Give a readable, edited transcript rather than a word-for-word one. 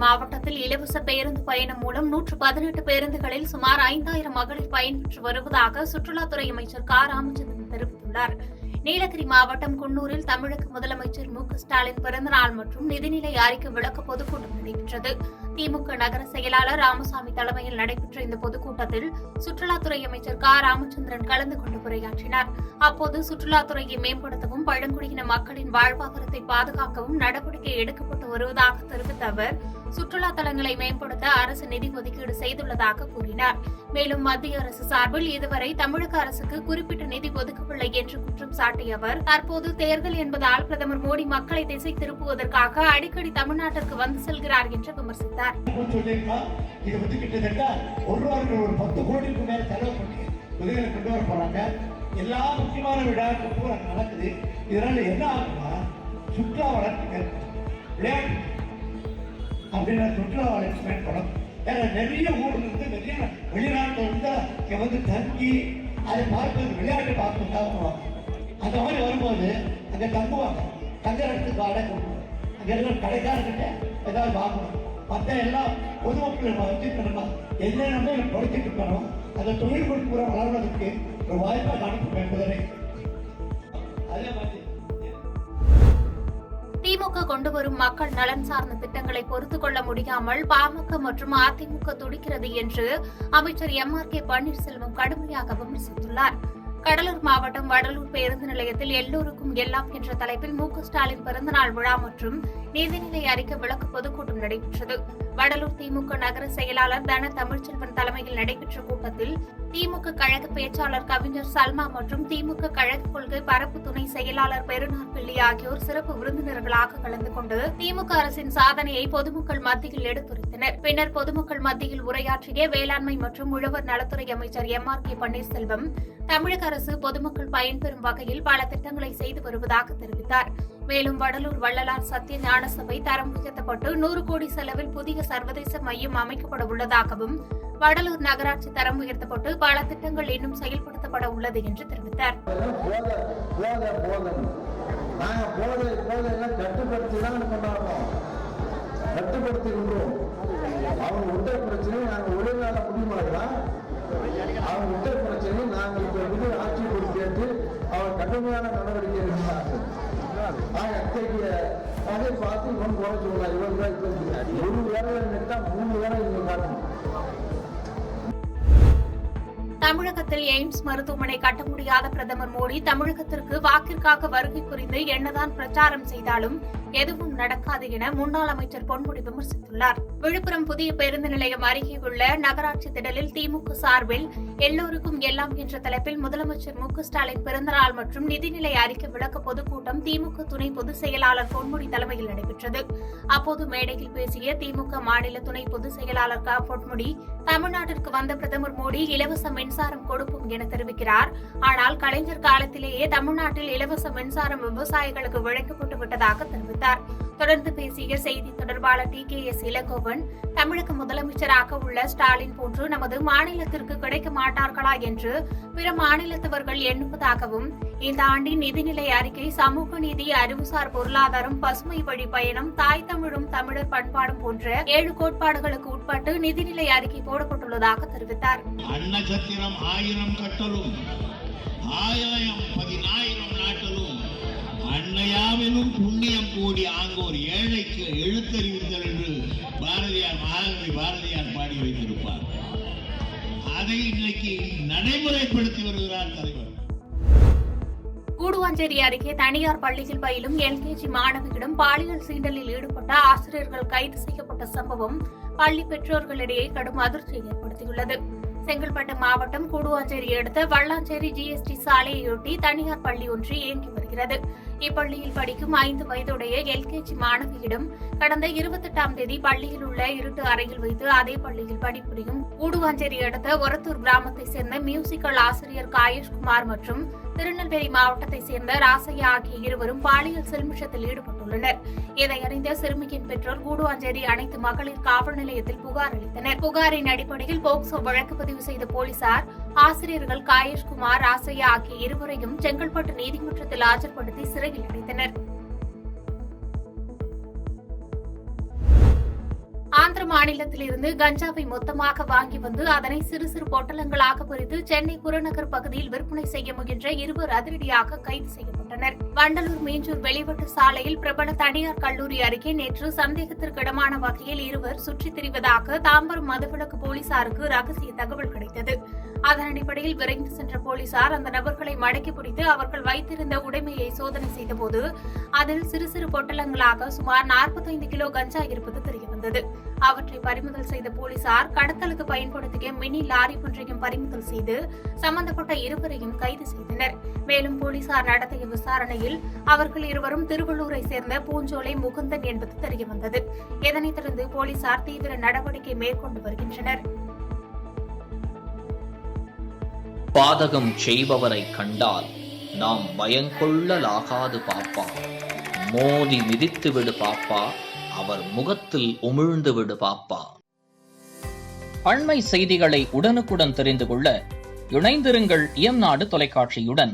மாவட்டத்தில் இலவச பேருந்து பயணம் மூலம் 118 பேருந்துகளில் சுமார் 5000 மகளிர் பயன்பெற்று வருவதாக சுற்றுலாத்துறை அமைச்சர் ராமச்சந்திரன் தெரிவித்துள்ளார். நீலகிரி மாவட்டம் குன்னூரில் தமிழக முதலமைச்சர் ஸ்டாலின் பிறந்தநாள் மற்றும் நிதிநிலை அறிக்கை விளக்க பொதுக்கூட்டம் நடைபெற்றது. திமுக நகர செயலாளர் ராமசாமி தலைமையில் நடைபெற்ற இந்த பொதுக்கூட்டத்தில் சுற்றுலாத்துறை அமைச்சர் ராமச்சந்திரன் கலந்து கொண்டு உரையாற்றினார். அப்போது சுற்றுலாத்துறையை மேம்படுத்தவும் பழங்குடியின மக்களின் வாழ்வாதாரத்தை பாதுகாக்கவும் நடவடிக்கை எடுக்கப்பட்டு வருவதாக தெரிவித்த அவர், சுற்றுலா தலங்களை மேம்படுத்த அரசு நிதி ஒதுக்கீடு செய்துள்ளதாக கூறினார். மேலும் மத்திய அரசு சார்பில் இதுவரை தமிழக அரசுக்கு குறிப்பிட்ட நிதி ஒதுக்கவில்லை என்று குற்றம் சாட்டிய அவர், தற்போது தேர்தல் என்பதால் பிரதமர் மோடி மக்களை திசை திருப்புவதற்காக அடிக்கடி தமிழ்நாட்டிற்கு வந்து செல்கிறார் என்று விமர்சித்தார். எல்லா முக்கியமான விழாக்களும் நடக்குது. இதனால என்ன ஆகுதுன்னா சுற்றுலா வளர்ச்சி விளையாட்டு அப்படின்னா சுற்றுலா வளர்ச்சி மேம்படும். நிறைய ஊர்ல இருந்து நிறைய வெளிநாட்டுல இருந்து இங்க வந்து தங்கி அதை பார்ப்பது விளையாட்டு பார்ப்பதுக்காக வருவாங்க. அந்த மாதிரி வரும்போது அங்க தங்குவாங்க. தங்குற இடத்துக்கு வாடகை அங்க இருக்கிற கடைக்காரர்கிட்ட ஏதாவது வாங்கணும். மற்ற எல்லாம் பொதுமக்கள் வச்சுக்கணுமா என்னென்னமே படிச்சுட்டு இருக்கணும். அந்த தொழில் கொடுப்புற வளர்வதற்கு ஒரு வாய்ப்பாக அனுப்பும் என்பதனை அதே மாதிரி திமுக கொண்டு வரும் மக்கள் நலன் சார்ந்த திட்டங்களை பொறுத்துக் கொள்ள முடியாமல் பாமக மற்றும் அதிமுக துடிக்கிறது என்று அமைச்சர் கே பன்னீர்செல்வம் கடுமையாக விமர்சித்துள்ளார். கடலூர் மாவட்டம் வடலூர் பேருந்து நிலையத்தில் எல்லோருக்கும் எல்லாம் என்ற தலைப்பில் ஸ்டாலின் பிறந்தநாள் விழா மற்றும் நிதிநிலை அறிக்கை விளக்க பொதுக்கூட்டம் நடைபெற்றது. வடலூர் திமுக நகர செயலாளர் தன தமிழ்ச்செல்வன் தலைமையில் நடைபெற்ற கூட்டத்தில் திமுக கழக பேச்சாளர் கவிஞர் சல்மா மற்றும் திமுக கழக கொள்கை பரப்பு துணை செயலாளர் பெருநாள் பிள்ளை ஆகியோர் சிறப்பு விருந்தினர்களாக கலந்து கொண்டு திமுக அரசின் சாதனையை பொதுமக்கள் மத்தியில் எடுத்துரைத்தனர். பின்னர் பொதுமக்கள் மத்தியில் உரையாற்றிய வேளாண்மை மற்றும் உழவர் நலத்துறை அமைச்சர் கே பன்னீர்செல்வம், தமிழக அரசு பொதுமக்கள் பயன்பெறும் வகையில் பல திட்டங்களை செய்து வருவதாக தெரிவித்தார். மேலும் வடலூர் வள்ளலார் சத்திய ஞான சபை தரம் உயர்த்தப்பட்டு 100 கோடி செலவில் புதிய சர்வதேச மையம் அமைக்கப்பட உள்ளதாகவும், வடலூர் நகராட்சி தரம் உயர்த்தப்பட்டு பல திட்டங்கள் இன்னும் செயல்படுத்தப்பட உள்ளது என்று தெரிவித்தார். கடுமையான நடவடிக்கை எடுக்கிறார்கள். அதை பார்த்து இவன் போட சொல்லுவார். ஒரு வேலை நிட்டா 3 வேலை இங்க காட்டணும். தமிழகத்தில் எய்ம்ஸ் மருத்துவமனை கட்ட முடியாத பிரதமர் மோடி தமிழகத்திற்கு வாக்கிற்காக வருகை புரிந்து என்னதான் பிரச்சாரம் செய்தாலும் எதுவும் நடக்காது என முன்னாள் அமைச்சர் பொன்முடி விமர்சித்துள்ளார். விழுப்புரம் புதிய பேருந்து நிலையம் அருகே உள்ள நகராட்சி திடலில் திமுக சார்பில் எல்லோருக்கும் எல்லாம் என்ற தலைப்பில் முதலமைச்சர் ஸ்டாலின் பிறந்தநாள் மற்றும் நிதிநிலை அறிக்கை விளக்க பொதுக்கூட்டம் திமுக துணை பொதுச் செயலாளர் பொன்முடி தலைமையில் நடைபெற்றது. அப்போது மேடையில் பேசிய திமுக மாநில துணை பொதுச் செயலாளர் பொன்முடி, தமிழ்நாட்டிற்கு வந்த பிரதமர் மோடி இலவச மின்சாரம் கொடுப்போம் என தெரிவிக்கிறார். ஆனால் கலைஞர் காலத்திலேயே தமிழ்நாட்டில் இலவச மின்சாரம் விவசாயிகளுக்கு வழங்கப்பட்டு விட்டதாக தெரிவித்தார். தொடர்ந்து பேசிய செய்தி தொடர்பாளர் TKS இளங்கோவன், தமிழக முதலமைச்சராக உள்ள ஸ்டாலின் போன்று நமது மாநிலத்திற்கு கிடைக்க மாட்டார்களா என்று பிற மாநிலத்தவர்கள் எண்ணுவதாகவும், இந்த ஆண்டின் நிதிநிலை அறிக்கை சமூக நீதி, அறிவுசார் பொருளாதாரம், பசுமை வழி பயணம், தாய் தமிழும் தமிழர் பண்பாடும் போன்ற 7 கோட்பாடுகளுக்கு உட்பட்டு நிதிநிலை அறிக்கை போடப்பட்டுள்ளதாக தெரிவித்தார். அன்னசத்திரம் 1000 கட்டலும் 1010 நாட்டலும் அன்னையாவிலும் புண்ணியம் கூடி ஆங்கோர் ஏழைக்கு எழுத்தறிவித்தல் என்று மகாகவி பாரதியார் பாடி வைத்திருப்பார். அதை இன்னைக்கு நடைமுறைப்படுத்தி வருகிறார் தலைவர். கூடுவாஞ்சேரி அருகே தனியார் பள்ளியில் பயிலும் LKG மாணவியிடம் பாலியல் சீண்டலில் ஈடுபட்ட ஆசிரியர்கள் கைது செய்யப்பட்ட சம்பவம் பள்ளி பெற்றோர்களிடையே கடும் அதிர்ச்சியை ஏற்படுத்தியுள்ளது. செங்கல்பட்டு மாவட்டம் கூடுவாஞ்சேரி அடுத்த வல்லாஞ்சேரி GST சாலையொட்டி தனியார் பள்ளி ஒன்று இயங்கி வருகிறது. இப்பள்ளியில் படிக்கும் 5 வயதுடைய LKG மாணவியிடம் கடந்த 28ஆம் தேதி பள்ளியில் உள்ள இருட்டு அறையில் வைத்து அதே பள்ளியில் பணிபுரியும் கூடுவாஞ்சேரி அடுத்த ஒரத்தூர் கிராமத்தை சேர்ந்த மியூசிக்கல் ஆசிரியர் காயேஷ்குமார் மற்றும் திருநெல்வேலி மாவட்டத்தை சேர்ந்த ராசையா ஆகிய இருவரும் பாலியல் சில்மிஷத்தில் ஈடுபட்டுள்ளனர். இதை அறிந்த சிறுமியின் பெற்றோர் கூடுவாஞ்சேரி அனைத்து மகளிர் காவல் நிலையத்தில் புகார் அளித்தனர். புகாரின் அடிப்படையில் போக்சோ வழக்கு பதிவு செய்த போலீசார் ஆசிரியர்கள் காயேஷ்குமார், ராசையா ஆகிய இருவரையும் செங்கல்பட்டு நீதிமன்றத்தில் ஆஜர்படுத்தி சிறையில் அடைத்தனர். ஆந்திர மாநிலத்திலிருந்து கஞ்சாவை மொத்தமாக வாங்கி வந்து அதனை சிறு சிறு பொட்டலங்களாக பிரித்து சென்னை புறநகர் பகுதியில் விற்பனை செய்ய முயன்ற இருவர் அதிரடியாக கைது செய்யப்பட்டனர். வண்டலூர் மீஞ்சூர் வெளிவட்ட சாலையில் பிரபல தனியார் கல்லூரி அருகே நேற்று சந்தேகத்திற்கிடமான வகையில் இருவர் சுற்றித் திரிவதாக தாம்பரம் மதுவிலக்கு போலீசாருக்கு ரகசிய தகவல் கிடைத்தது. அதன் அடிப்படையில் விரைந்து சென்ற போலீசார் அந்த நபர்களை மடக்கி பிடித்து அவர்கள் வைத்திருந்த உடைமையை சோதனை செய்தபோது அதில் சிறு சிறு பொட்டலங்களாக சுமார் 45 கிலோ கஞ்சா இருப்பது தெரியவந்தது. அவற்றை பறிமுதல் செய்த போலீசார் கடத்தலுக்கு பயன்படுத்திய மினி லாரி ஒன்றையும் பறிமுதல் செய்து சம்பந்தப்பட்ட இருவரையும் கைது செய்தனர். மேலும் போலீசார் நடத்திய விசாரணையில் அவர்கள் இருவரும் திருவள்ளூரை சேர்ந்த பூஞ்சோலை முகுந்தன் என்பது தெரியவந்தது. இதனைத் தொடர்ந்து போலீசார் தீவிர நடவடிக்கை மேற்கொண்டு வருகின்றனர். பாதகம் செய்பவரை கண்டால் நாம் பயங்கொள்ளலாகாது பாப்பா, மோதி மிதித்து விடு பாப்பா, அவர் முகத்தில் உமிழ்ந்து விடு பாப்பா. அண்மை செய்திகளை உடனுக்குடன் தெரிந்து கொள்ள இணைந்திருங்கள் இயம்நாடு தொலைக்காட்சியுடன்.